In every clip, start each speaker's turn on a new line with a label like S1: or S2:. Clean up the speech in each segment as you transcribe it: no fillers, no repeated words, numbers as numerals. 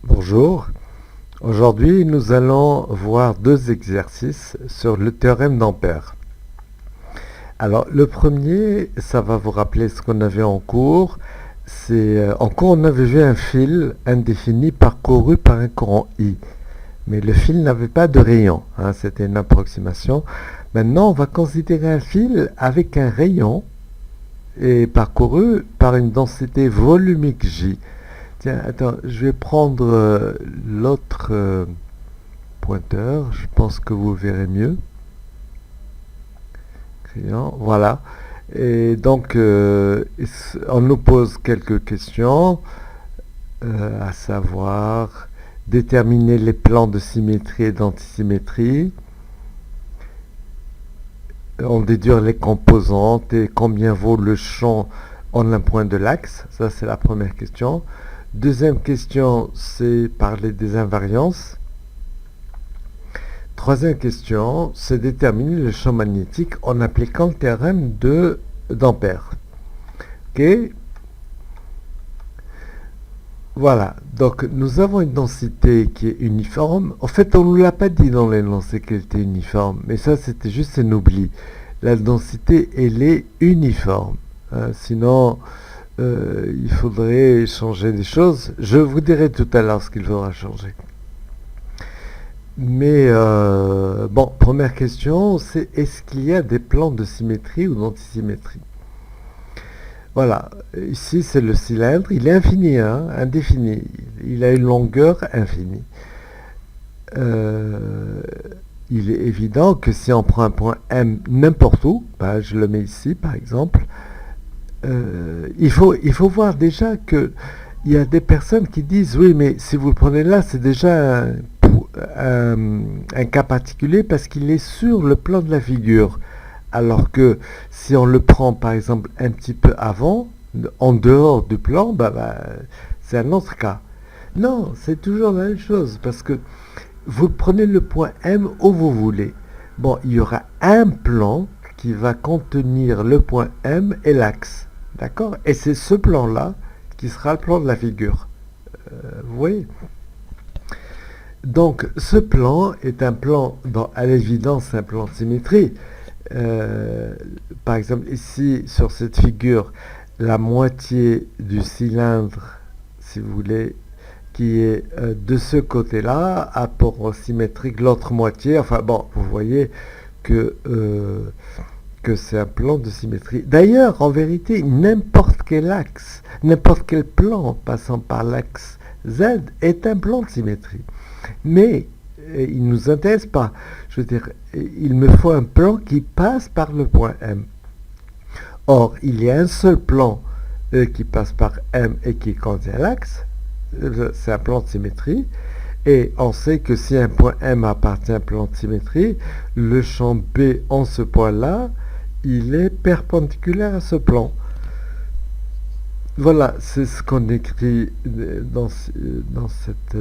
S1: Bonjour, aujourd'hui nous allons voir deux exercices sur le théorème d'Ampère. Alors le premier, ça va vous rappeler ce qu'on avait en cours. En cours on avait vu un fil indéfini parcouru par un courant I. Mais le fil n'avait pas de rayon, hein, c'était une approximation. Maintenant on va considérer un fil avec un rayon et parcouru par une densité volumique J. Tiens, attends, je vais prendre l'autre pointeur, je pense que vous verrez mieux. Crayon, voilà. Et donc, on nous pose quelques questions, à savoir déterminer les plans de symétrie et d'antisymétrie, en déduire les composantes et combien vaut le champ en un point de l'axe. Ça, c'est la première question. Deuxième question, c'est parler des invariances. Troisième question, c'est déterminer le champ magnétique en appliquant le théorème d'Ampère. Ok. Voilà, donc nous avons une densité qui est uniforme. En fait, on ne nous l'a pas dit dans l'énoncé qu'elle était uniforme, mais ça c'était juste un oubli. La densité, elle est uniforme. Sinon, il faudrait changer des choses. Je vous dirai tout à l'heure ce qu'il faudra changer. Mais bon, première question, c'est est-ce qu'il y a des plans de symétrie ou d'antisymétrie? Voilà, ici c'est le cylindre, il est infini, hein, indéfini, il a une longueur infinie. Il est évident que si on prend un point M n'importe où, ben, je le mets ici par exemple, il faut voir déjà que il y a des personnes qui disent oui, mais si vous le prenez là, c'est déjà un cas particulier parce qu'il est sur le plan de la figure. Alors que si on le prend par exemple un petit peu avant, en dehors du plan, c'est un autre cas. Non, c'est toujours la même chose parce que vous prenez le point M où vous voulez. Bon, il y aura un plan qui va contenir le point M et l'axe. D'accord? Et c'est ce plan-là qui sera le plan de la figure. Vous voyez? Donc, ce plan est un plan, à l'évidence, un plan de symétrie. Par exemple, ici, sur cette figure, la moitié du cylindre, si vous voulez, qui est de ce côté-là, apport symétrique, l'autre moitié, enfin bon, vous voyez que c'est un plan de symétrie. D'ailleurs, en vérité, n'importe quel axe, n'importe quel plan passant par l'axe Z est un plan de symétrie. Mais il ne nous intéresse pas. Je veux dire, il me faut un plan qui passe par le point M. Or, il y a un seul plan qui passe par M et qui contient l'axe. C'est un plan de symétrie. Et on sait que si un point M appartient à un plan de symétrie, le champ B en ce point-là, il est perpendiculaire à ce plan. Voilà, c'est ce qu'on écrit dans cette...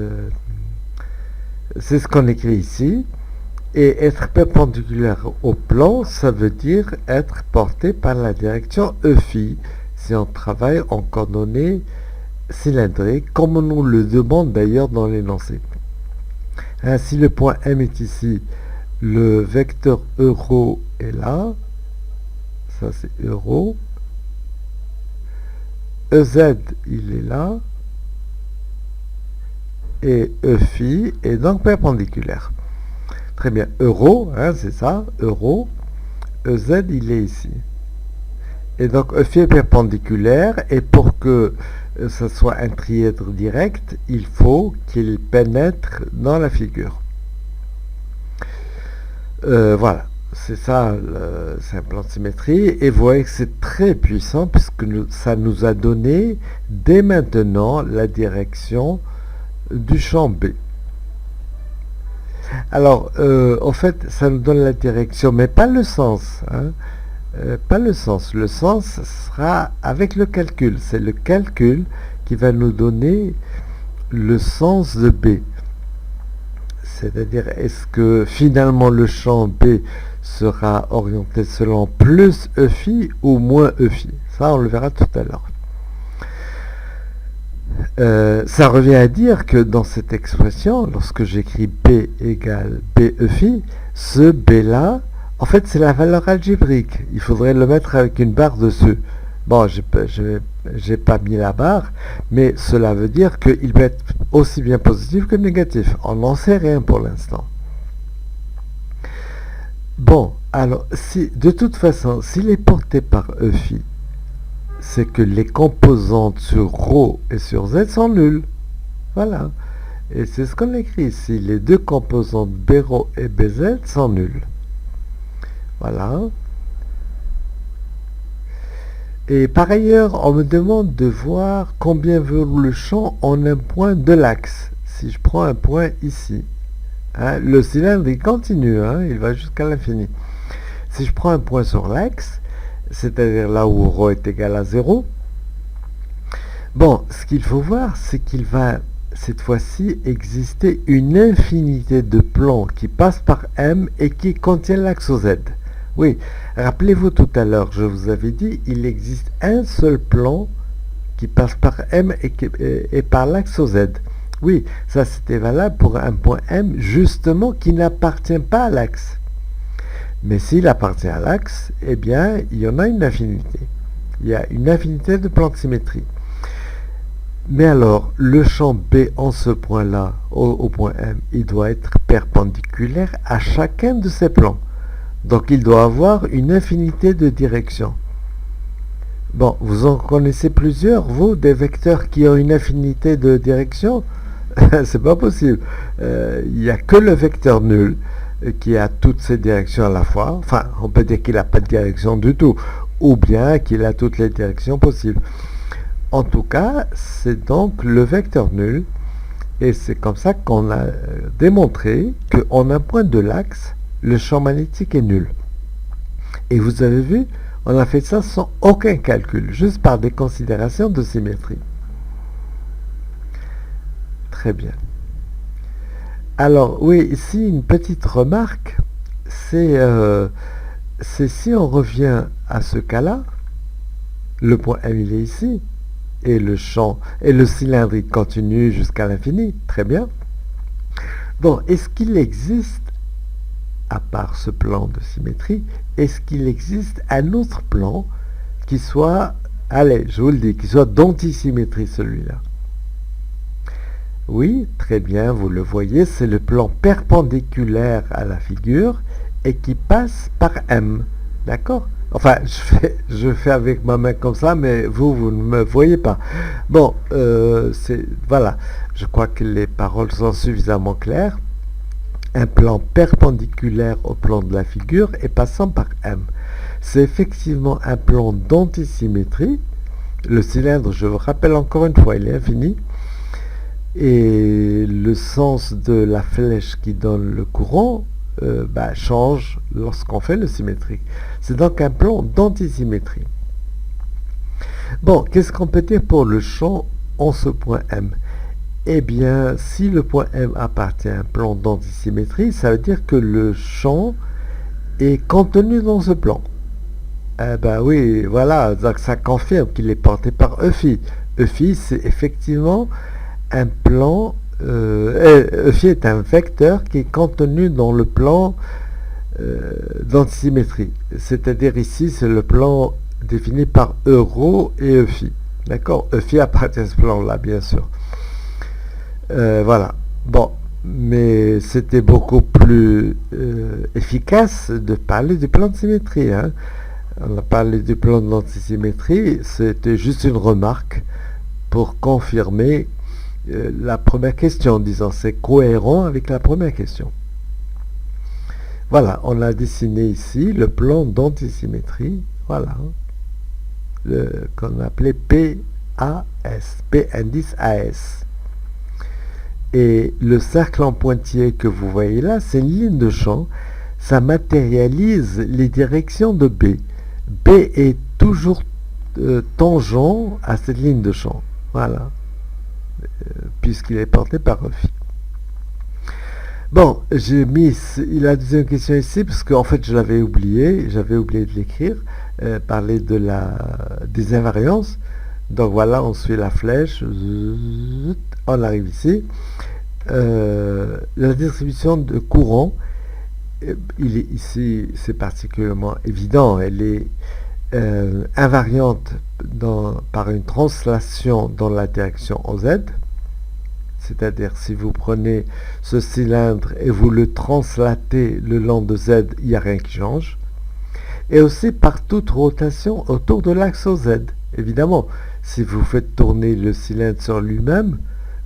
S1: c'est ce qu'on écrit ici. Et être perpendiculaire au plan, ça veut dire être porté par la direction EφI, si on travaille en coordonnées cylindriques, comme on nous le demande d'ailleurs dans l'énoncé. Ainsi, le point M est ici, le vecteur euro est là, ça c'est euro, EZ il est là, et EφI est donc perpendiculaire. Très bien, euro, hein, c'est ça, euro, EZ il est ici. Et donc EφI est perpendiculaire, et pour que ce soit un trièdre direct, il faut qu'il pénètre dans la figure. Voilà, c'est ça, c'est un plan de symétrie, et vous voyez que c'est très puissant, puisque ça nous a donné dès maintenant la direction du champ B. Alors, en fait, ça nous donne la direction, mais pas le sens. Hein. Pas le sens. Le sens sera avec le calcul. C'est le calcul qui va nous donner le sens de B. C'est-à-dire, est-ce que finalement le champ B sera orienté selon plus EφI ou moins EφI? Ça, on le verra tout à l'heure. Ça revient à dire que dans cette expression, lorsque j'écris B égale BE phi, ce B-là, en fait, c'est la valeur algébrique. Il faudrait le mettre avec une barre dessus. Bon, j'ai pas mis la barre, mais cela veut dire qu'il peut être aussi bien positif que négatif. On n'en sait rien pour l'instant. Bon, alors, si, de toute façon, s'il est porté par E phi, c'est que les composantes sur ρ et sur z sont nulles. Voilà. Et c'est ce qu'on écrit ici. Les deux composantes B-ρ et BZ sont nulles. Voilà. Et par ailleurs, on me demande de voir combien vaut le champ en un point de l'axe. Si je prends un point ici, hein, le cylindre il continue, hein, il va jusqu'à l'infini. Si je prends un point sur l'axe, c'est-à-dire là où ρ est égal à 0, bon, ce qu'il faut voir, c'est qu'il va cette fois-ci exister une infinité de plans qui passent par M et qui contiennent l'axe Z. Oui, rappelez-vous tout à l'heure, je vous avais dit, il existe un seul plan qui passe par M et par l'axe Z. Oui, ça c'était valable pour un point M justement qui n'appartient pas à l'axe. Mais s'il appartient à l'axe, eh bien, il y en a une infinité. Il y a une infinité de plans de symétrie. Mais alors, le champ B en ce point-là, au point M, il doit être perpendiculaire à chacun de ces plans. Donc il doit avoir une infinité de directions. Bon, vous en connaissez plusieurs, vous, des vecteurs qui ont une infinité de directions? C'est pas possible. Il n'y a que le vecteur nul qui a toutes ces directions à la fois. Enfin, on peut dire qu'il n'a pas de direction du tout, ou bien qu'il a toutes les directions possibles. En tout cas, c'est donc le vecteur nul, et c'est comme ça qu'on a démontré qu'en un point de l'axe, le champ magnétique est nul. Et vous avez vu, on a fait ça sans aucun calcul, juste par des considérations de symétrie. Très bien. Alors, oui, ici, une petite remarque, c'est si on revient à ce cas-là, le point M, il est ici, et le champ, et le cylindre, il continue jusqu'à l'infini, très bien. Bon, est-ce qu'il existe, à part ce plan de symétrie, est-ce qu'il existe un autre plan qui soit, allez, je vous le dis, qui soit d'antisymétrie, celui-là? Oui, très bien, vous le voyez, c'est le plan perpendiculaire à la figure et qui passe par M. D'accord? Enfin, je fais avec ma main comme ça, mais vous ne me voyez pas. Bon, voilà, je crois que les paroles sont suffisamment claires. Un plan perpendiculaire au plan de la figure et passant par M. C'est effectivement un plan d'antisymétrie. Le cylindre, je vous rappelle encore une fois, il est infini. Et le sens de la flèche qui donne le courant change lorsqu'on fait le symétrique. C'est donc un plan d'antisymétrie. Bon, qu'est-ce qu'on peut dire pour le champ en ce point M? Eh bien, si le point M appartient à un plan d'antisymétrie, ça veut dire que le champ est contenu dans ce plan. Eh ben oui, voilà, donc ça confirme qu'il est porté par E phi. E phi, c'est effectivement un plan, E phi est un vecteur qui est contenu dans le plan d'antisymétrie. C'est-à-dire ici, c'est le plan défini par E rho et E phi. D'accord? E phi appartient à ce plan-là, bien sûr. Voilà. Bon, mais c'était beaucoup plus efficace de parler du plan de symétrie. Hein. On a parlé du plan d'antisymétrie, c'était juste une remarque pour confirmer la première question, disons, c'est cohérent avec la première question. Voilà, on a dessiné ici le plan d'antisymétrie, voilà, qu'on appelait PAS, P indice AS. Et le cercle en pointillé que vous voyez là, c'est une ligne de champ, ça matérialise les directions de B. B est toujours tangent à cette ligne de champ, voilà, puisqu'il est porté par E phi. Bon, j'ai mis la deuxième question ici, parce qu'en fait je l'avais oublié, j'avais oublié de l'écrire, parler de des invariances. Donc voilà, on suit la flèche, on arrive ici. La distribution de courant, il est ici, c'est particulièrement évident, elle est invariante par une translation dans la direction en Z. C'est-à-dire, si vous prenez ce cylindre et vous le translatez le long de Z, il n'y a rien qui change. Et aussi par toute rotation autour de l'axe Z. Évidemment, si vous faites tourner le cylindre sur lui-même,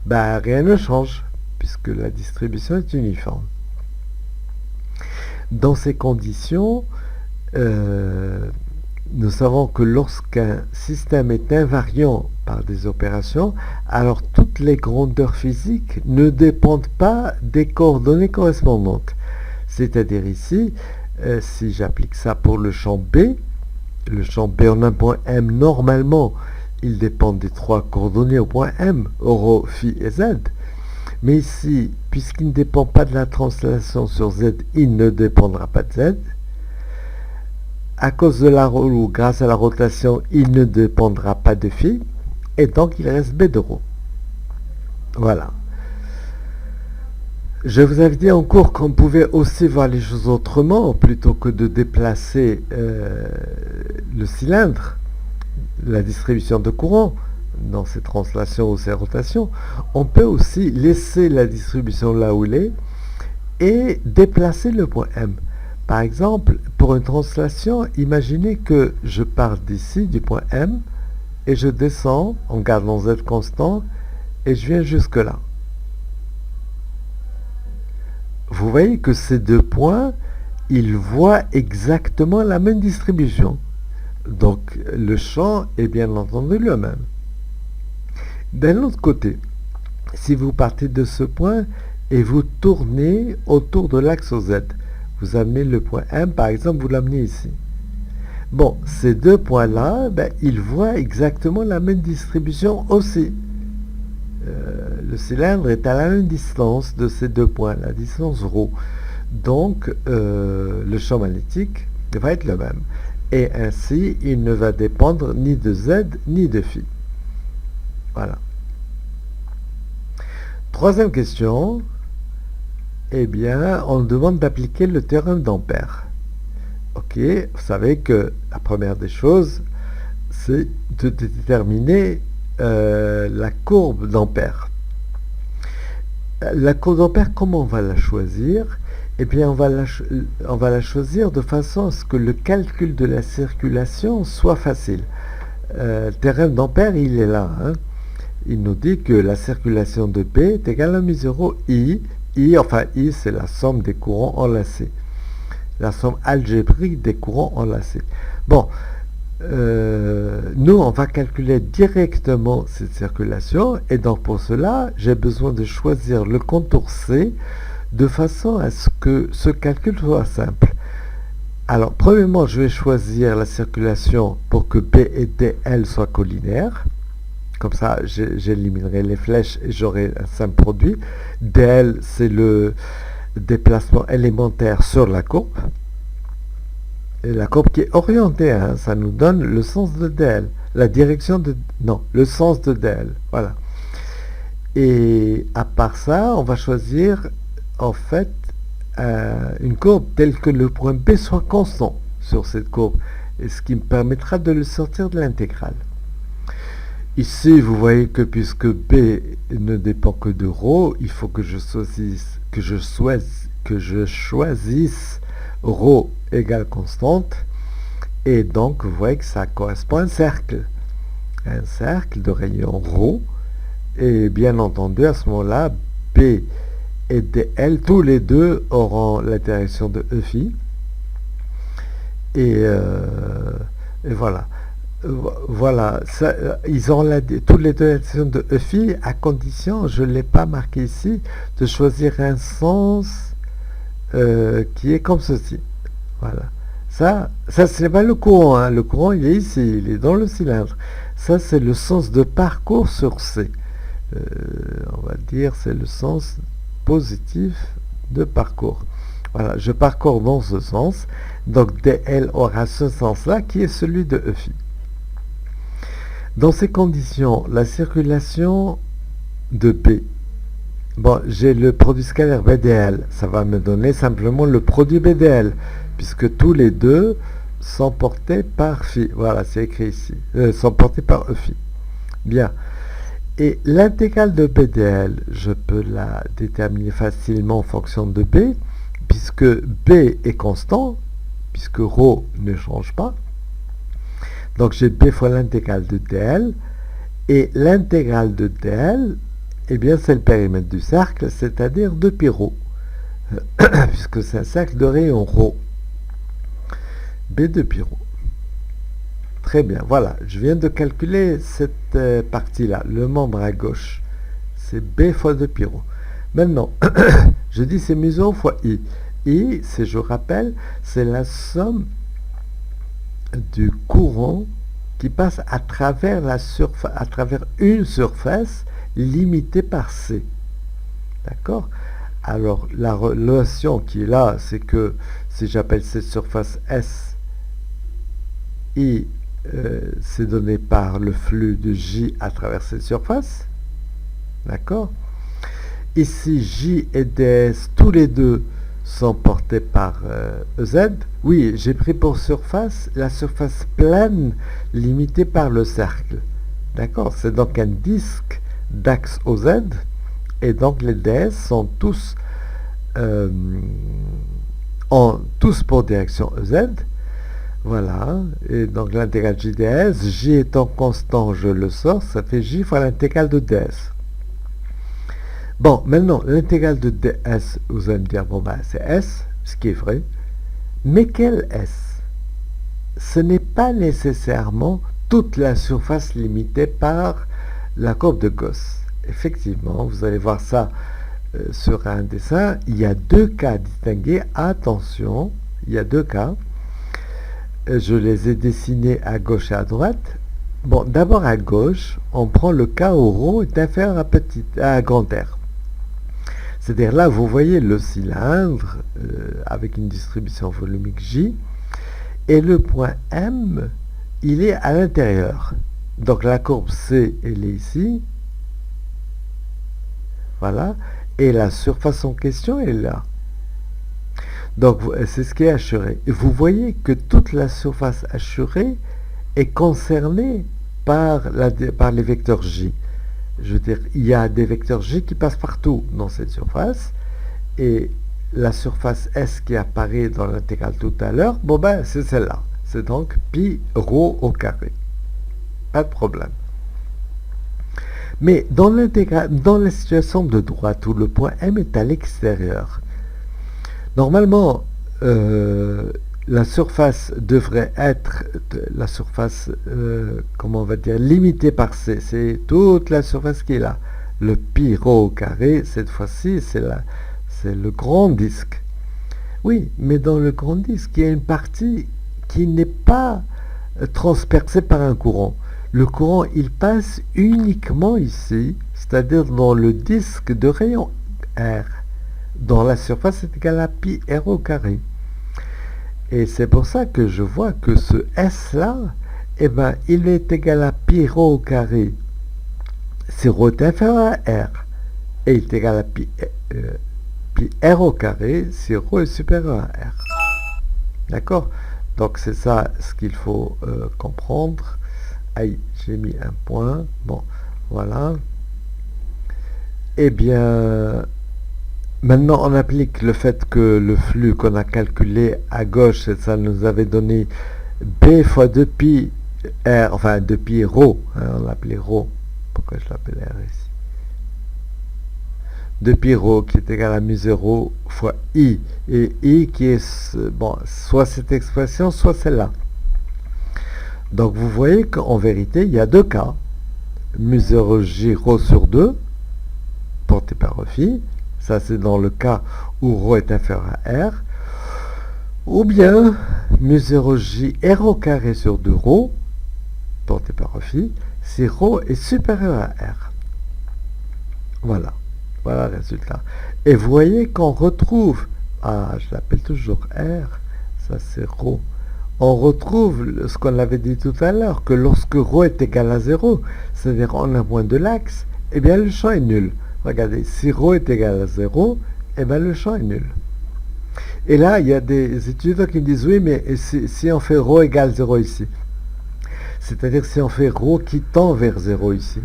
S1: rien ne change, puisque la distribution est uniforme. Dans ces conditions, nous savons que lorsqu'un système est invariant par des opérations, alors toutes les grandeurs physiques ne dépendent pas des coordonnées correspondantes. C'est-à-dire ici, si j'applique ça pour le champ B en un point M, normalement, il dépend des trois coordonnées au point M, ρ, phi et Z. Mais ici, puisqu'il ne dépend pas de la translation sur Z, il ne dépendra pas de Z. À cause de ou grâce à la rotation, il ne dépendra pas de phi. Et donc, il reste B de ρ. Voilà. Je vous avais dit en cours qu'on pouvait aussi voir les choses autrement, plutôt que de déplacer le cylindre, la distribution de courant, dans ces translations ou ces rotations. On peut aussi laisser la distribution là où elle est et déplacer le point M. Par exemple, pour une translation, imaginez que je pars d'ici, du point M, et je descends en gardant Z constant, et je viens jusque là. Vous voyez que ces deux points, ils voient exactement la même distribution. Donc, le champ est bien entendu le même. D'un autre côté, si vous partez de ce point et vous tournez autour de l'axe Z, vous amenez le point M, par exemple, vous l'amenez ici. Bon, ces deux points-là, ils voient exactement la même distribution aussi. Le cylindre est à la même distance de ces deux points, la distance ρ. Donc, le champ magnétique va être le même. Et ainsi, il ne va dépendre ni de Z, ni de phi. Voilà. Troisième question. Eh bien, on demande d'appliquer le théorème d'Ampère. Ok, vous savez que la première des choses, c'est de déterminer la courbe d'Ampère. La courbe d'Ampère, comment on va la choisir? Eh bien, on va la choisir de façon à ce que le calcul de la circulation soit facile. Le théorème d'Ampère, il est là. Il nous dit que la circulation de P est égale à mu0 I. I, c'est la somme des courants enlacés. La somme algébrique des courants enlacés. Bon, nous, on va calculer directement cette circulation. Et donc, pour cela, j'ai besoin de choisir le contour C de façon à ce que ce calcul soit simple. Alors, premièrement, je vais choisir la circulation pour que P et DL soient collinaires. Comme ça, j'éliminerai les flèches et j'aurai un simple produit. DL, c'est le déplacement élémentaire sur la courbe. Et la courbe qui est orientée, ça nous donne le sens de DL. La direction de... Non, le sens de DL. Voilà. Et à part ça, on va choisir, en fait, une courbe telle que le point B soit constant sur cette courbe. Et ce qui me permettra de le sortir de l'intégrale. Ici, vous voyez que puisque B ne dépend que de ρ, il faut que je choisisse ρ égale constante. Et donc, vous voyez que ça correspond à un cercle. Un cercle de rayon ρ. Et bien entendu, à ce moment-là, B et DL, tous les deux auront la direction de E phi. Et voilà. Voilà, ça, ils ont toutes les deux la direction de E phi, à condition, je ne l'ai pas marqué ici, de choisir un sens qui est comme ceci. Voilà. Ça c'est pas le courant. Le courant, il est ici, il est dans le cylindre. Ça, c'est le sens de parcours sur C. On va dire, c'est le sens positif de parcours. Voilà, je parcours dans ce sens. Donc, DL aura ce sens-là, qui est celui de E phi. Dans ces conditions, la circulation de P, bon, j'ai le produit scalaire BDL, ça va me donner simplement le produit BDL, puisque tous les deux sont portés par phi. Voilà, c'est écrit ici. Sont portés par E phi. Bien. Et l'intégrale de BDL, je peux la déterminer facilement en fonction de B, puisque B est constant, puisque ρ ne change pas. Donc j'ai B fois l'intégrale de dl, et l'intégrale de dl, eh bien c'est le périmètre du cercle, c'est-à-dire de pi ρ, puisque c'est un cercle de rayon ρ. B de pi ρ. Très bien, voilà, je viens de calculer cette partie-là, le membre à gauche. C'est B fois de pi ρ. Maintenant, je dis c'est mu 0 fois I. I, c'est, je rappelle, c'est la somme du courant qui passe à travers une surface limitée par C. D'accord? Alors, la relation qui est là, c'est que si j'appelle cette surface S, I, c'est donné par le flux de J à travers cette surface. D'accord? Ici, J et ds, tous les deux sont portés par EZ. Oui, j'ai pris pour surface la surface pleine limitée par le cercle. D'accord? C'est donc un disque d'axe OZ, et donc les ds sont tous pour direction EZ. Voilà, et donc l'intégrale J ds, J étant constant, je le sors, ça fait J fois l'intégrale de ds. Bon, maintenant, l'intégrale de ds, vous allez me dire, bon, ben, c'est S, ce qui est vrai. Mais quel S? Ce n'est pas nécessairement toute la surface limitée par la courbe de Gauss. Effectivement, vous allez voir ça sur un dessin. Il y a deux cas distingués. Attention, il y a deux cas. Je les ai dessinés à gauche et à droite. Bon, d'abord à gauche, on prend le cas où ρ est inférieur à grand R. C'est-à-dire là, vous voyez le cylindre avec une distribution volumique J, et le point M, il est à l'intérieur. Donc la courbe C, elle est ici. Voilà. Et la surface en question est là. Donc c'est ce qui est assuré. Et vous voyez que toute la surface assurée est concernée par les vecteurs J. Je veux dire, il y a des vecteurs J qui passent partout dans cette surface, et la surface S qui apparaît dans l'intégrale tout à l'heure, bon ben c'est celle-là. C'est donc pi ρ au carré. Pas de problème. Mais dans la situation de droite où le point M est à l'extérieur, normalement, la surface devrait être la surface, comment on va dire, limitée par C. C'est toute la surface qui est là. Le pi ρ au carré, cette fois-ci, c'est le grand disque. Oui, mais dans le grand disque, il y a une partie qui n'est pas transpercée par un courant. Le courant, il passe uniquement ici, c'est-à-dire dans le disque de rayon R, dont la surface est égale à pi r au carré. Et c'est pour ça que je vois que ce S-là, eh ben, il est égal à pi ρ au carré si ρ est inférieur à R, et il est égal à pi r au carré si ρ est supérieur à R. D'accord? Donc c'est ça ce qu'il faut comprendre. Aïe, j'ai mis un point. Bon, voilà. Eh bien, maintenant on applique le fait que le flux qu'on a calculé à gauche, ça nous avait donné B fois 2pi R, enfin 2pi ρ, hein, on l'appelait ρ. Pourquoi je l'appelle R ici? 2pi ρ qui est égal à mu 0 fois I. Et I qui est, bon, soit cette expression, soit celle-là. Donc vous voyez qu'en vérité, il y a deux cas. Mu 0 J ρ sur 2, porté par phi. Ça, c'est dans le cas où ρ est inférieur à R. Ou bien, mu 0 J R au carré sur 2 ρ, porté par phi, si ρ est supérieur à R. Voilà. Voilà le résultat. Et vous voyez qu'on retrouve, je l'appelle toujours R, ça c'est ρ on retrouve ce qu'on avait dit tout à l'heure, que lorsque ρ est égal à 0, c'est-à-dire on a moins de l'axe, eh bien le champ est nul. Regardez, si ρ est égal à 0, eh bien le champ est nul. Et là, il y a des étudiants qui me disent, oui, mais si on fait ρ égale 0 ici, c'est-à-dire si on fait ρ qui tend vers 0 ici,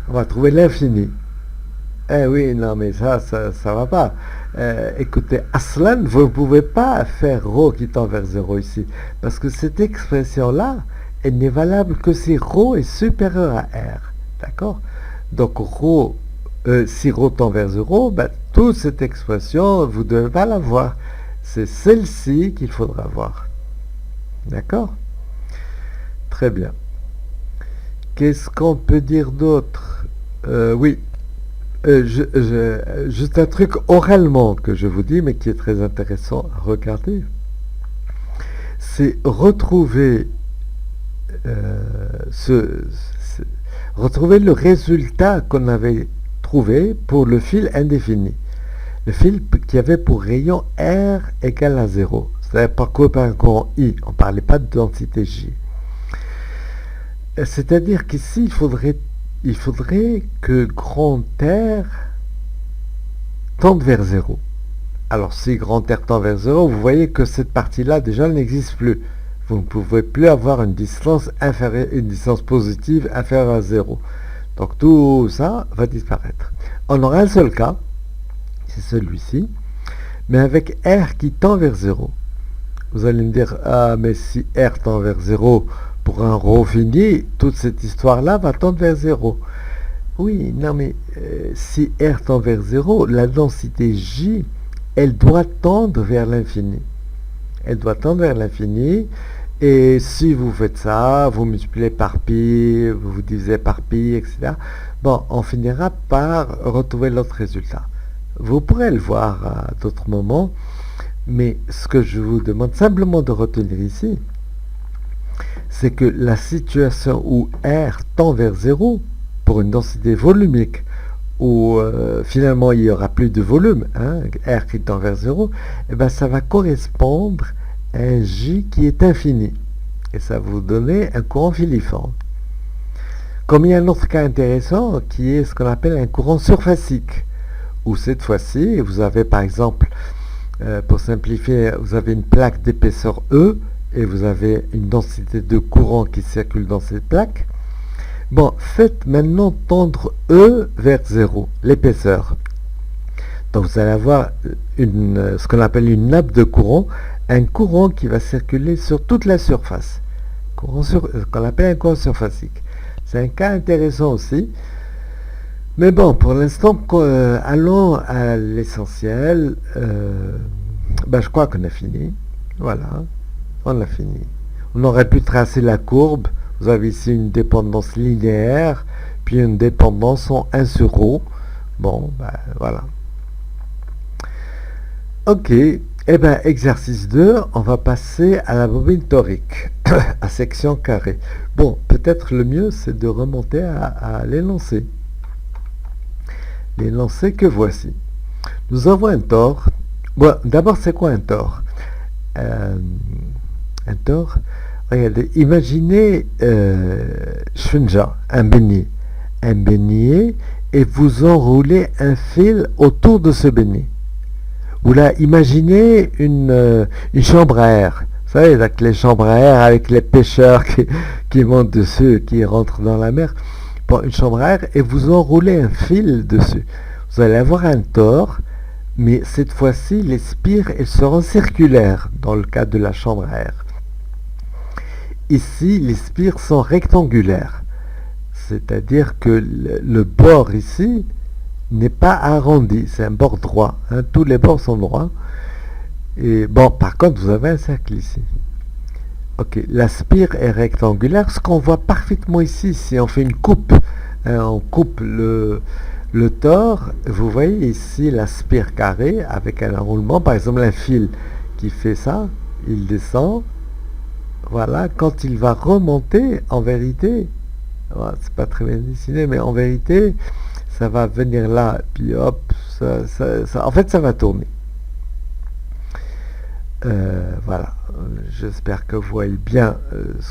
S1: on va trouver l'infini. Eh oui, non, mais ça va pas. Écoutez, Aslan, vous ne pouvez pas faire ρ qui tend vers 0 ici, parce que cette expression-là, elle n'est valable que si ρ est supérieur à r. D'accord? Donc, si ρ tend vers 0, ben, toute cette expression, vous ne devez pas la voir. C'est celle-ci qu'il faudra voir. D'accord? Très bien. Qu'est-ce qu'on peut dire d'autre? Oui. Juste un truc oralement que je vous dis, mais qui est très intéressant à regarder. C'est retrouver retrouver le résultat qu'on avait trouvé pour le fil indéfini. Le fil qui avait pour rayon R égale à 0. C'est-à-dire parcouru par un courant I. On ne parlait pas de densité J. C'est-à-dire qu'ici, il faudrait que grand R tende vers 0. Alors, si grand R tend vers 0, vous voyez que cette partie-là, déjà, n'existe plus. Vous ne pouvez plus avoir une distance positive inférieure à 0. Donc, tout ça va disparaître. On aura un seul cas, c'est celui-ci, mais avec R qui tend vers 0. Vous allez me dire, ah, mais si R tend vers 0, pour un ρ fini, toute cette histoire-là va tendre vers 0. Oui, non, mais si R tend vers 0, la densité J, elle doit tendre vers l'infini. Elle doit tendre vers l'infini. Et si vous faites ça, vous multipliez par pi, vous divisez par pi, etc. Bon, on finira par retrouver l'autre résultat. Vous pourrez le voir à d'autres moments, mais ce que je vous demande simplement de retenir ici, c'est que la situation où R tend vers 0, pour une densité volumique, où finalement il n'y aura plus de volume, hein, R qui tend vers 0, et ben ça va correspondre à un J qui est infini. Et ça va vous donner un courant filiforme. Comme il y a un autre cas intéressant, qui est ce qu'on appelle un courant surfacique, où cette fois-ci, vous avez par exemple, pour simplifier, vous avez une plaque d'épaisseur E, et vous avez une densité de courant qui circule dans cette plaque. Bon, faites maintenant tendre E vers 0, l'épaisseur. Donc vous allez avoir ce qu'on appelle une nappe de courant, un courant qui va circuler sur toute la surface, qu'on appelle un courant surfacique. C'est un cas intéressant aussi. Mais bon, pour l'instant, allons à l'essentiel. Je crois qu'on a fini. Voilà. On a fini. On aurait pu tracer la courbe. Vous avez ici une dépendance linéaire, puis une dépendance en 1 sur ρ. Bon, voilà. Ok. Exercice 2, on va passer à la bobine torique, à section carrée. Bon, peut-être le mieux, c'est de remonter à l'énoncé. L'énoncé que voici. Nous avons un tore. Bon, d'abord, c'est quoi un tore? Un tore, regardez, imaginez Shunja, un beignet, et vous enroulez un fil autour de ce beignet. Ou là, imaginez une chambre à air. Vous savez, avec les chambres à air, avec les pêcheurs qui montent dessus, qui rentrent dans la mer. Bon, une chambre à air, et vous enroulez un fil dessus. Vous allez avoir un tore, mais cette fois-ci, les spires, elles seront circulaires, dans le cas de la chambre à air. Ici, les spires sont rectangulaires. C'est-à-dire que le bord ici n'est pas arrondi, c'est un bord droit. Hein, tous les bords sont droits. Et bon, par contre, vous avez un cercle ici. Ok, la spire est rectangulaire, ce qu'on voit parfaitement ici, si on fait une coupe, hein, on coupe le tore, vous voyez ici la spire carrée avec un enroulement, par exemple un fil qui fait ça, il descend, voilà, quand il va remonter, en vérité, voilà, c'est pas très bien dessiné, mais en vérité, ça va venir là, puis hop, en fait ça va tourner. Voilà, j'espère que vous voyez bien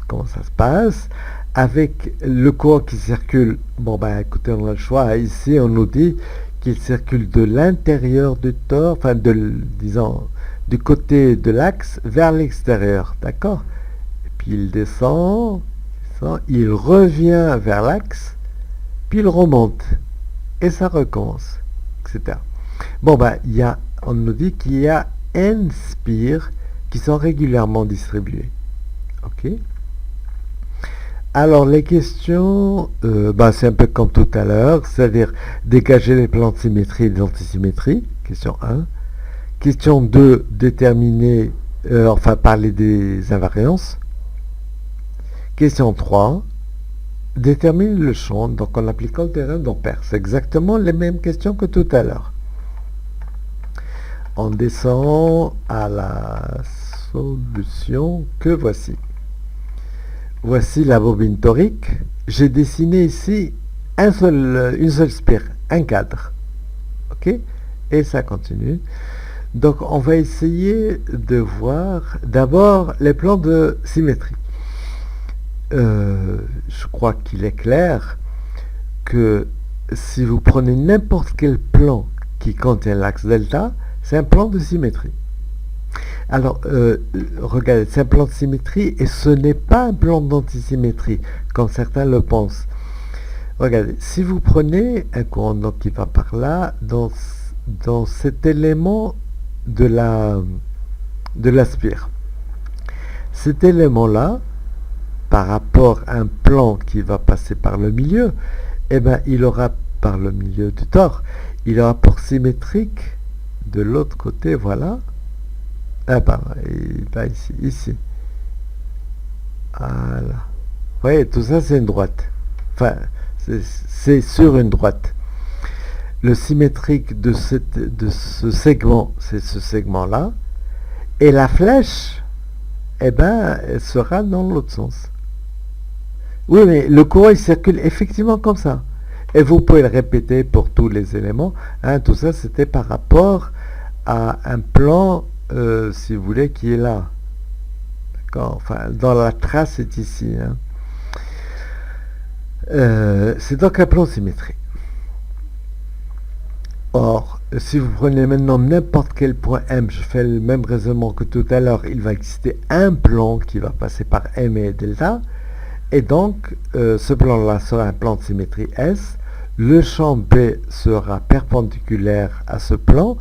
S1: comment ça se passe. Avec le courant qui circule, bon ben écoutez, on a le choix. Ici, on nous dit qu'il circule de l'intérieur du tore, enfin disons, du côté de l'axe vers l'extérieur, d'accord? Et puis il descend, il revient vers l'axe, puis il remonte, et ça recommence, etc. Bon ben, on nous dit qu'il y a n spires qui sont régulièrement distribués. Ok. Alors les questions, c'est un peu comme tout à l'heure, c'est-à-dire dégager les plans de symétrie et d'antisymétrie, question 1. Question 2, déterminer, parler des invariances. Question 3, déterminer le champ, donc en appliquant le théorème d'Ampère. C'est exactement les mêmes questions que tout à l'heure. On descend à la solution que voici. Voici la bobine torique. J'ai dessiné ici une seule spire, un cadre. Ok? Et ça continue. Donc on va essayer de voir d'abord les plans de symétrie. Je crois qu'il est clair que si vous prenez n'importe quel plan qui contient l'axe delta, c'est un plan de symétrie. Alors, regardez, c'est un plan de symétrie et ce n'est pas un plan d'antisymétrie, comme certains le pensent. Regardez, si vous prenez un courant donc, qui va par là, dans cet élément de la spire, cet élément-là, par rapport à un plan qui va passer par le milieu, eh bien, il aura, par le milieu du tore, il aura pour symétrique de l'autre côté, voilà. Ah pardon, il va ici. Voilà. Vous voyez, tout ça c'est une droite. Enfin, c'est sur une droite. Le symétrique de ce segment, c'est ce segment-là. Et la flèche, eh ben, elle sera dans l'autre sens. Oui, mais le courant, il circule effectivement comme ça. Et vous pouvez le répéter pour tous les éléments. Hein, tout ça, c'était par rapport à un plan, si vous voulez, qui est là. D'accord? Enfin, dans la trace, c'est ici. Hein. C'est donc un plan symétrique. Or, si vous prenez maintenant n'importe quel point M, je fais le même raisonnement que tout à l'heure, il va exister un plan qui va passer par M et delta. Et donc, ce plan-là sera un plan de symétrie S. Le champ B sera perpendiculaire à ce plan.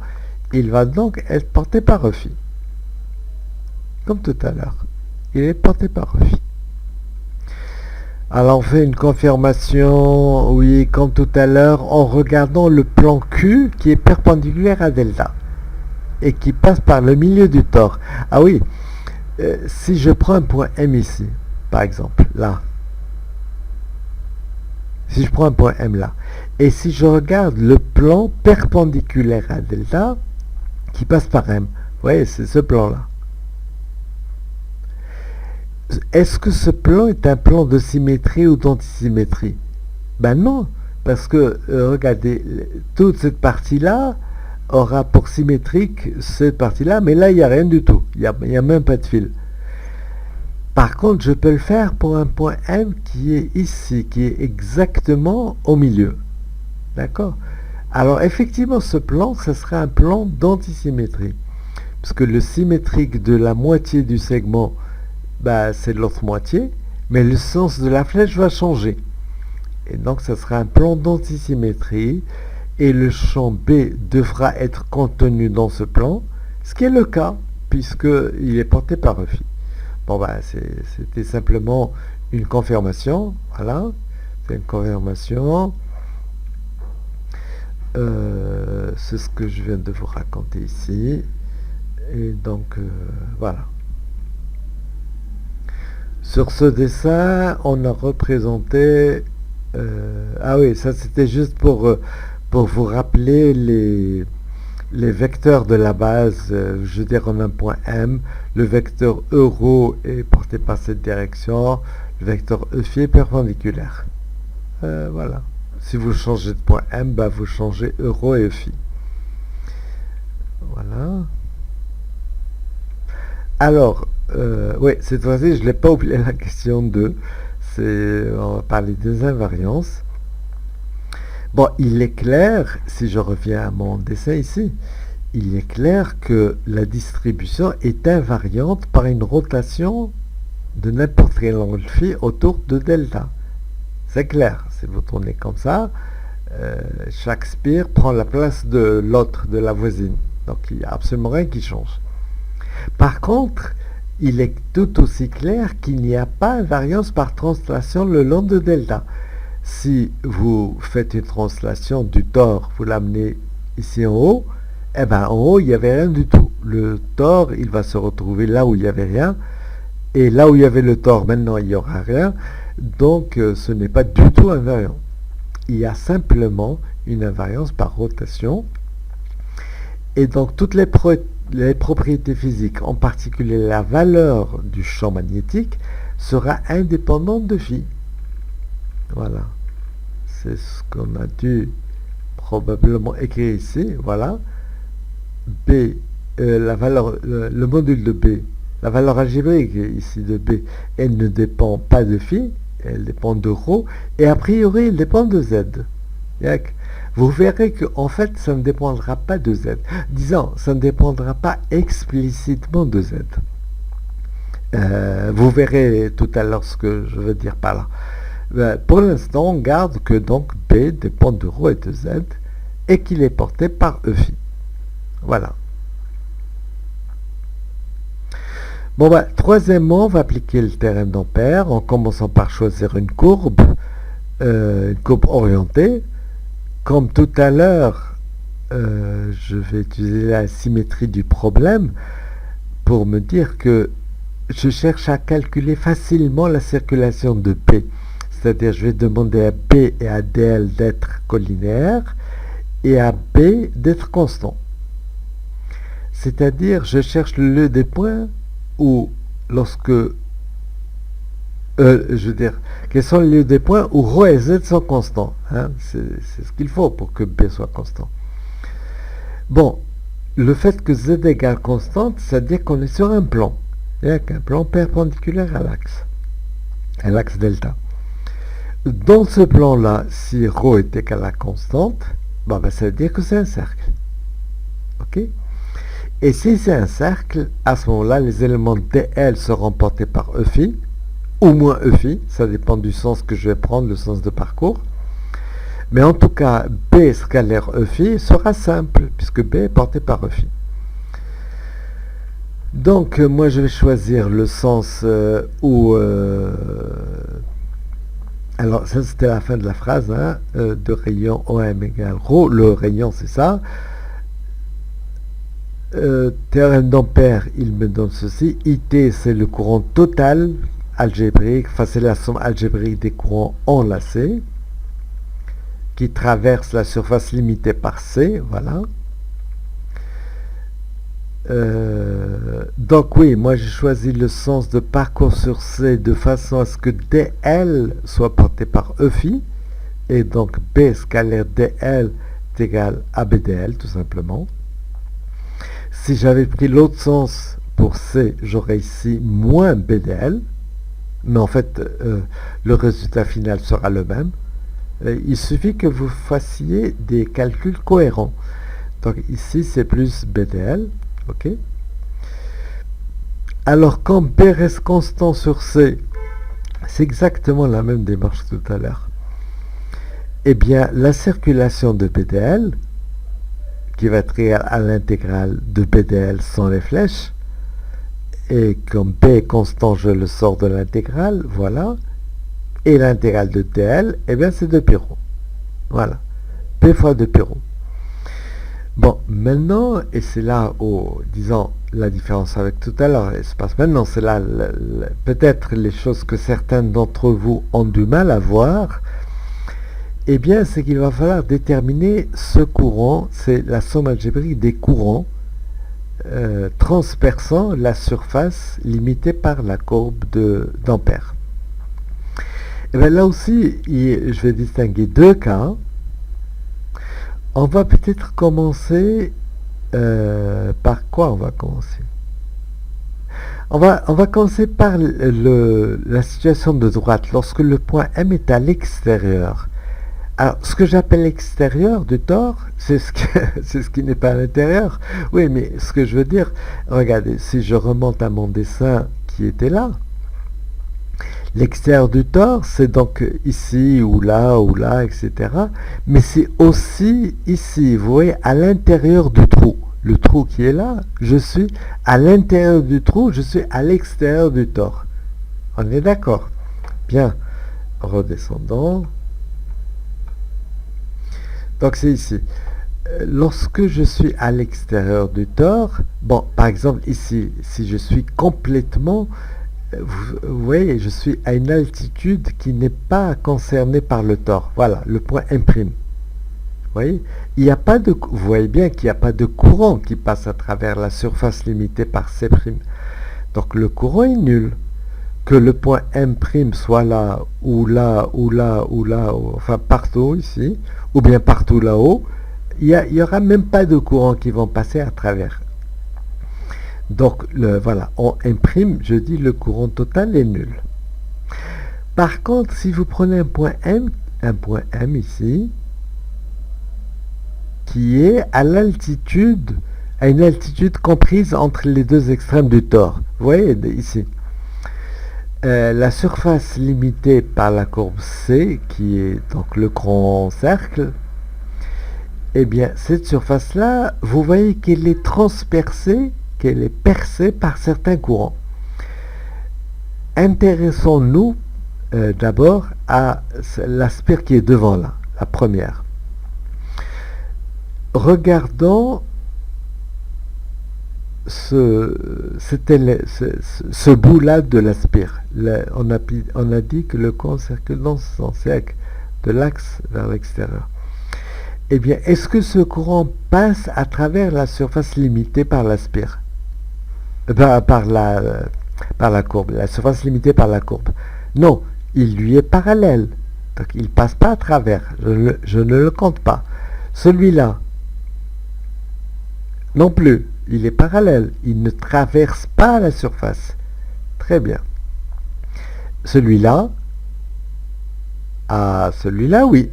S1: Il va donc être porté par phi. Comme tout à l'heure. Il est porté par phi. Alors, on fait une confirmation, oui, comme tout à l'heure, en regardant le plan Q qui est perpendiculaire à delta. Et qui passe par le milieu du tore. Ah oui, si je prends un point M ici, par exemple, là. Si je prends un point M là, et si je regarde le plan perpendiculaire à delta, qui passe par M, vous voyez, c'est ce plan-là. Est-ce que ce plan est un plan de symétrie ou d'antisymétrie? Ben non, parce que, regardez, toute cette partie-là aura pour symétrique cette partie-là, mais là, il n'y a rien du tout. Il n'y a même pas de fil. Par contre, je peux le faire pour un point M qui est ici, qui est exactement au milieu. D'accord? Alors, effectivement, ce plan, ce sera un plan d'antisymétrie. Puisque le symétrique de la moitié du segment, bah, c'est l'autre moitié, mais le sens de la flèche va changer. Et donc, ce sera un plan d'antisymétrie, et le champ B devra être contenu dans ce plan, ce qui est le cas, puisqu'il est porté par phi. Bon, bah, c'était simplement une confirmation, voilà, c'est une confirmation. C'est ce que je viens de vous raconter ici, et donc, voilà. Sur ce dessin, on a représenté... ah oui, ça c'était juste pour vous rappeler les vecteurs de la base. Je veux dire, en un point M, le vecteur euro est porté par cette direction, le vecteur phi est perpendiculaire. Voilà. Si vous changez de point M, bah, vous changez euro et phi. Voilà. Alors, oui, cette fois-ci, je n'ai pas oublié la question 2. On va parler des invariances. Bon, il est clair, si je reviens à mon dessin ici, il est clair que la distribution est invariante par une rotation de n'importe quel angle phi autour de delta. C'est clair, si vous tournez comme ça, chaque spire prend la place de l'autre, de la voisine. Donc il n'y a absolument rien qui change. Par contre, il est tout aussi clair qu'il n'y a pas invariance par translation le long de delta. Si vous faites une translation du tore, vous l'amenez ici en haut, eh bien en haut il n'y avait rien du tout. Le tore, il va se retrouver là où il n'y avait rien, et là où il y avait le tore, maintenant il n'y aura rien, donc ce n'est pas du tout invariant. Il y a simplement une invariance par rotation, et donc toutes les propriétés physiques, en particulier la valeur du champ magnétique, sera indépendante de phi. Voilà. C'est ce qu'on a dû probablement écrire ici. Voilà. B, la valeur, le module de B, la valeur algébrique ici de B, elle ne dépend pas de phi, elle dépend de ρ, et a priori, elle dépend de z. Vous verrez qu'en fait, ça ne dépendra pas de z. Disons, ça ne dépendra pas explicitement de z. Vous verrez tout à l'heure ce que je veux dire par là. Pour l'instant, on garde que donc B dépend de ρ et de z, et qu'il est porté par E phi. Voilà. Bon, troisièmement, on va appliquer le théorème d'Ampère en commençant par choisir une courbe orientée. Comme tout à l'heure, je vais utiliser la symétrie du problème pour me dire que je cherche à calculer facilement la circulation de B. C'est-à-dire, je vais demander à B et à DL d'être collinéaires et à B d'être constants. C'est-à-dire, je cherche le lieu des points où, lorsque... je veux dire, quels sont les lieux des points où ρ et z sont constants. Hein? C'est ce qu'il faut pour que B soit constant. Bon, le fait que z égale constante, c'est-à-dire qu'on est sur un plan. C'est-à-dire qu'un plan perpendiculaire à l'axe delta. Dans ce plan-là, si ρ est égal à constante, ça veut dire que c'est un cercle. Ok? Et si c'est un cercle, à ce moment-là, les éléments dl seront portés par E phi, ou moins E phi, ça dépend du sens que je vais prendre, le sens de parcours. Mais en tout cas, B scalaire E phi sera simple, puisque B est porté par E phi. Donc, moi, je vais choisir le sens où... alors, ça, c'était la fin de la phrase, hein, de rayon OM égale ρ. Le rayon, c'est ça. Théorème d'Ampère, il me donne ceci. IT, c'est le courant total algébrique, enfin c'est la somme algébrique des courants enlacés qui traverse la surface limitée par C, voilà. Donc oui, moi j'ai choisi le sens de parcours sur C de façon à ce que DL soit porté par E phi, et donc B scalaire DL est égal à BDL tout simplement. Si j'avais pris l'autre sens pour C, j'aurais ici moins BDL, mais en fait, le résultat final sera le même. Il suffit que vous fassiez des calculs cohérents. Donc ici, c'est plus BDL. Ok. Alors, quand B reste constant sur C, c'est exactement la même démarche que tout à l'heure. Eh bien, la circulation de BDL, qui va être égale à l'intégrale de BDL sans les flèches, et comme B est constant, je le sors de l'intégrale, voilà, et l'intégrale de DL, eh bien c'est 2 π ρ. Voilà, P fois 2 π ρ. Bon, maintenant, et c'est là où, disons, la différence avec tout à l'heure, elle se passe maintenant, c'est là peut-être les choses que certains d'entre vous ont du mal à voir, eh bien, c'est qu'il va falloir déterminer ce courant, c'est la somme algébrique des courants transperçant la surface limitée par la courbe d'Ampère. Et bien là aussi, je vais distinguer deux cas. On va peut-être commencer par quoi on va commencer? On va commencer par la situation de droite, lorsque le point M est à l'extérieur. Alors, ce que j'appelle l'extérieur du tore, c'est c'est ce qui n'est pas à l'intérieur. Oui, mais ce que je veux dire, regardez, si je remonte à mon dessin qui était là, l'extérieur du tore, c'est donc ici ou là, etc. Mais c'est aussi ici, vous voyez, à l'intérieur du trou. Le trou qui est là, je suis à l'intérieur du trou, je suis à l'extérieur du tore. On est d'accord? Bien, redescendons. Donc c'est ici. Lorsque je suis à l'extérieur du tore, bon, par exemple ici, si je suis complètement, vous voyez, je suis à une altitude qui n'est pas concernée par le tore. Voilà, le point M'. Vous voyez, il n'y a pas de, vous voyez bien qu'il n'y a pas de courant qui passe à travers la surface limitée par C'. Donc le courant est nul. Que le point M' soit là, ou là, ou là, ou là, enfin partout ici, ou bien partout là-haut, il n'y aura même pas de courant qui vont passer à travers. Donc voilà, en M', je dis le courant total est nul. Par contre, si vous prenez un point M ici, qui est à l'altitude, à une altitude comprise entre les deux extrêmes du tore. Vous voyez ici. La surface limitée par la courbe C, qui est donc le grand cercle, eh bien, cette surface-là, vous voyez qu'elle est transpercée, qu'elle est percée par certains courants. Intéressons-nous d'abord à l'aspire qui est devant là, la première. Regardons ce bout-là de l'aspire. On a dit que le courant circule dans ce sens, c'est de l'axe vers l'extérieur. Eh bien, est-ce que ce courant passe à travers la surface limitée par l'aspire, par la courbe, la surface limitée par la courbe? Non, il lui est parallèle. Donc, il ne passe pas à travers. Je ne le compte pas. Celui-là, non plus. Il est parallèle, il ne traverse pas la surface. Très bien. Celui-là, celui-là, oui,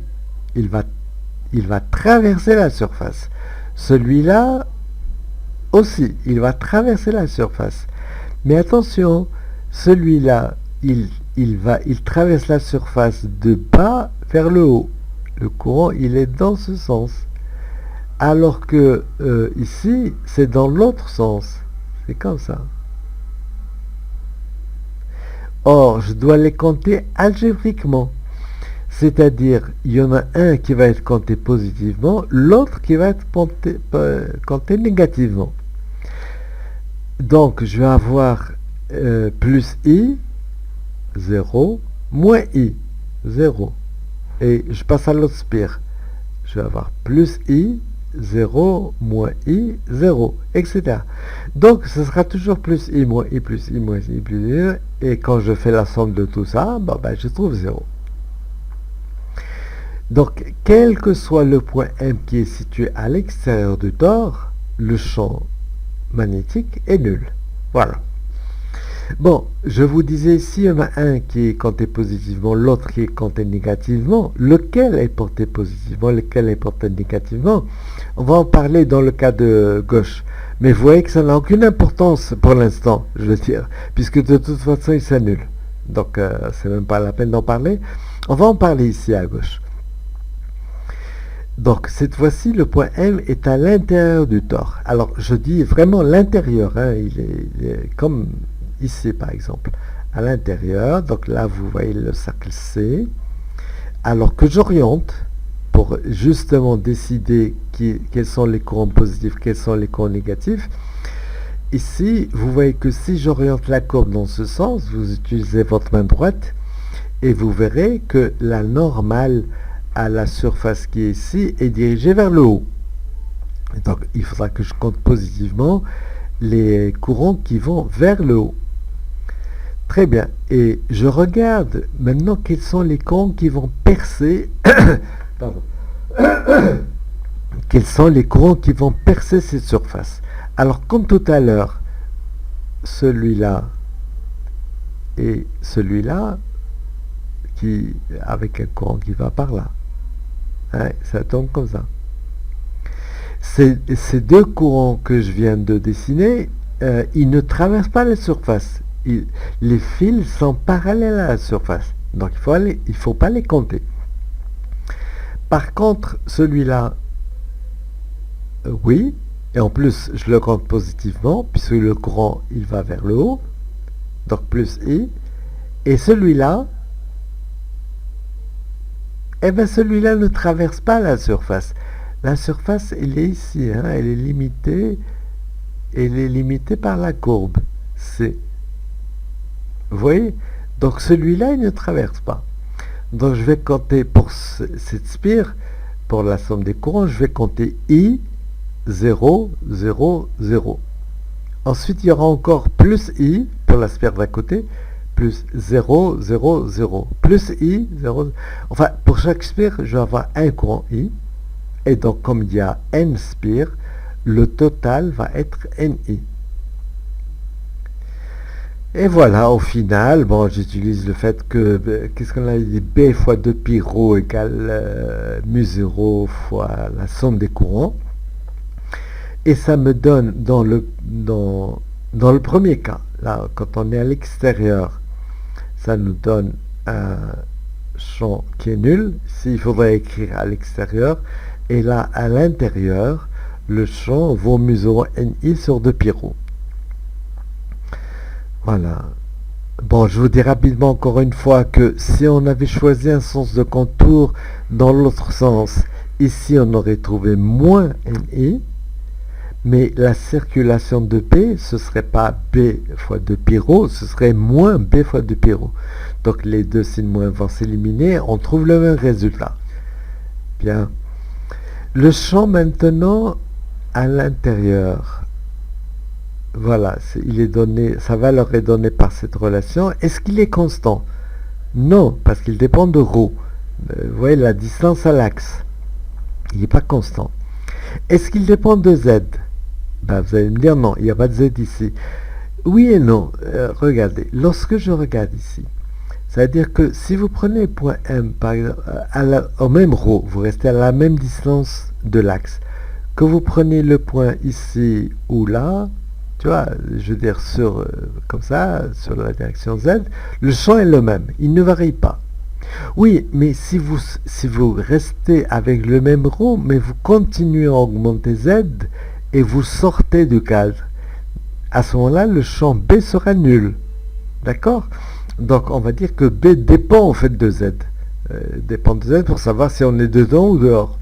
S1: il va traverser la surface. Celui-là aussi, il va traverser la surface. Mais attention, celui-là, il traverse la surface de bas vers le haut. Le courant, il est dans ce sens. Alors que ici, c'est dans l'autre sens. C'est comme ça. Or, je dois les compter algébriquement. C'est-à-dire, il y en a un qui va être compté positivement, l'autre qui va être compté négativement. Donc, je vais avoir plus I, 0, moins I, 0. Et je passe à l'autre spire. Je vais avoir plus I, 0, moins I, 0, etc. Donc, ce sera toujours plus I, moins I, plus I, moins I, plus I. Et quand je fais la somme de tout ça, je trouve 0. Donc, quel que soit le point M qui est situé à l'extérieur du tore, le champ magnétique est nul. Voilà. Bon, je vous disais, s'il y en a un qui est compté positivement, l'autre qui est compté négativement, lequel est porté positivement, lequel est porté négativement, on va en parler dans le cas de gauche. Mais vous voyez que ça n'a aucune importance pour l'instant, je veux dire, puisque de toute façon, il s'annule. Donc, c'est même pas la peine d'en parler. On va en parler ici à gauche. Donc, cette fois-ci, le point M est à l'intérieur du tore. Alors, je dis vraiment l'intérieur, hein, il est comme ici, par exemple, à l'intérieur. Donc là, vous voyez le cercle C. Alors que j'oriente, pour justement décider quels sont les courants positifs, quels sont les courants négatifs, ici, vous voyez que si j'oriente la courbe dans ce sens, vous utilisez votre main droite, et vous verrez que la normale à la surface qui est ici est dirigée vers le haut. Donc, il faudra que je compte positivement les courants qui vont vers le haut. Très bien. Et je regarde maintenant quels sont les courants qui vont percer. Pardon. Quels sont les courants qui vont percer cette surface. Alors, comme tout à l'heure, celui-là et celui-là avec un courant qui va par là. Hein, ça tombe comme ça. Ces deux courants que je viens de dessiner, ils ne traversent pas la surface. Les fils sont parallèles à la surface. Donc il faut pas les compter. Par contre, celui-là, oui, et en plus je le compte positivement, puisque le courant il va vers le haut, donc plus I, et celui-là, eh bien celui-là ne traverse pas la surface. La surface, elle est ici, hein, elle est limitée par la courbe C. Vous voyez? Donc celui-là, il ne traverse pas. Donc je vais compter pour cette spire, pour la somme des courants, je vais compter I, 0, 0, 0. Ensuite, il y aura encore plus I, pour la spire d'à côté, plus 0, 0, 0. Plus I, 0, 0. Enfin, pour chaque spire, je vais avoir un courant I. Et donc, comme il y a N spires, le total va être NI. Et voilà, au final, bon, j'utilise le fait que, qu'est-ce qu'on a dit, B fois 2 pi rho égale mu0 fois la somme des courants. Et ça me donne, dans le premier cas, là, quand on est à l'extérieur, ça nous donne un champ qui est nul. Ici, il faudrait écrire à l'extérieur. Et là, à l'intérieur, le champ vaut mu0 ni sur 2 pi rho. Voilà. Bon, je vous dis rapidement encore une fois que si on avait choisi un sens de contour dans l'autre sens, ici on aurait trouvé moins ni, mais la circulation de B, ce serait pas B fois 2 pi rho, ce serait moins B fois 2 pi rho. Donc les deux signes moins vont s'éliminer, on trouve le même résultat. Bien. Le champ maintenant à l'intérieur. Voilà, il est donné, sa valeur est donnée par cette relation. Est-ce qu'il est constant? Non, parce qu'il dépend de ρ. Vous voyez la distance à l'axe. Il n'est pas constant. Est-ce qu'il dépend de z? Ben, vous allez me dire non, il n'y a pas de z ici. Oui et non. Regardez, lorsque je regarde ici, c'est-à-dire que si vous prenez le point M, par exemple, au même ρ, vous restez à la même distance de l'axe. Que vous prenez le point ici ou là, tu vois, je veux dire, comme ça, sur la direction Z, le champ est le même, il ne varie pas. Oui, mais si vous restez avec le même ρ, mais vous continuez à augmenter Z, et vous sortez du cadre, à ce moment-là, le champ B sera nul. D'accord? Donc, on va dire que B dépend en fait de Z. Dépend de Z pour savoir si on est dedans ou dehors.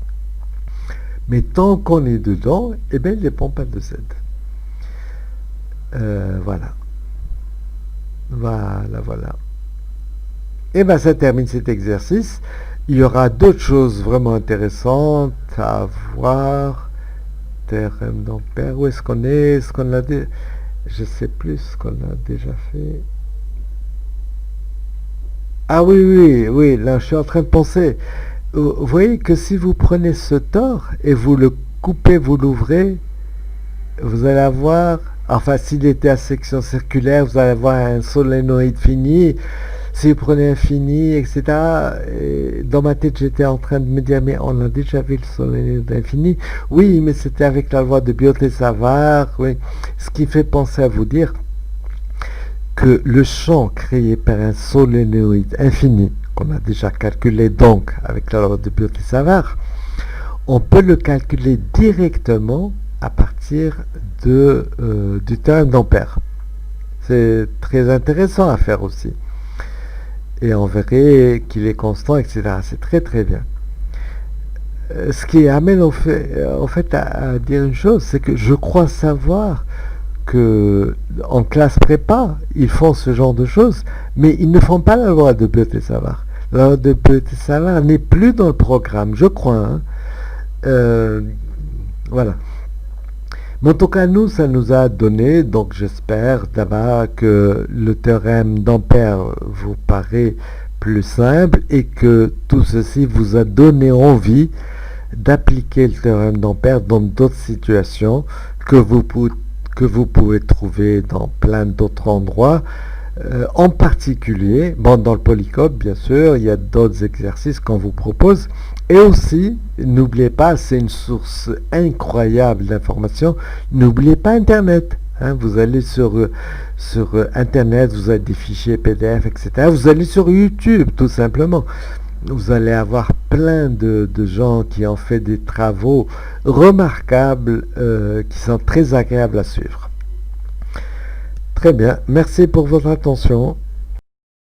S1: Mais tant qu'on est dedans, eh bien, il ne dépend pas de Z. Voilà. Voilà. Et bien, ça termine cet exercice. Il y aura d'autres choses vraiment intéressantes à voir. Théorème d'Ampère. Où est-ce qu'on est? Est-ce qu'on l'a dit? Je ne sais plus ce qu'on a déjà fait. Ah oui, là, je suis en train de penser. Vous voyez que si vous prenez ce tore et vous le coupez, vous l'ouvrez, vous allez avoir, enfin s'il était à section circulaire, vous allez avoir un solénoïde fini. Si vous prenez un fini, etc. Et dans ma tête, j'étais en train de me dire, mais on a déjà vu le solénoïde infini. Oui, mais c'était avec la loi de Biot-Savart. Oui. Ce qui fait penser à vous dire que le champ créé par un solénoïde infini, qu'on a déjà calculé donc avec la loi de Biot-Savart, on peut le calculer directement à partir du théorème d'Ampère. C'est très intéressant à faire aussi. Et on verrait qu'il est constant, etc. C'est très très bien. Ce qui amène en fait à dire une chose, c'est que je crois savoir que en classe prépa, ils font ce genre de choses, mais ils ne font pas la loi de Biot-Savart. La loi de Biot-Savart n'est plus dans le programme, je crois. Voilà. Mais en tout cas, nous, ça nous a donné, donc j'espère d'abord que le théorème d'Ampère vous paraît plus simple et que tout ceci vous a donné envie d'appliquer le théorème d'Ampère dans d'autres situations que vous que vous pouvez trouver dans plein d'autres endroits. En particulier, bon, dans le Polycode, bien sûr, il y a d'autres exercices qu'on vous propose. Et aussi, n'oubliez pas, c'est une source incroyable d'informations. N'oubliez pas Internet. Hein, vous allez sur Internet, vous avez des fichiers PDF, etc. Vous allez sur YouTube, tout simplement. Vous allez avoir plein de gens qui ont fait des travaux remarquables, qui sont très agréables à suivre. Très bien, merci pour votre attention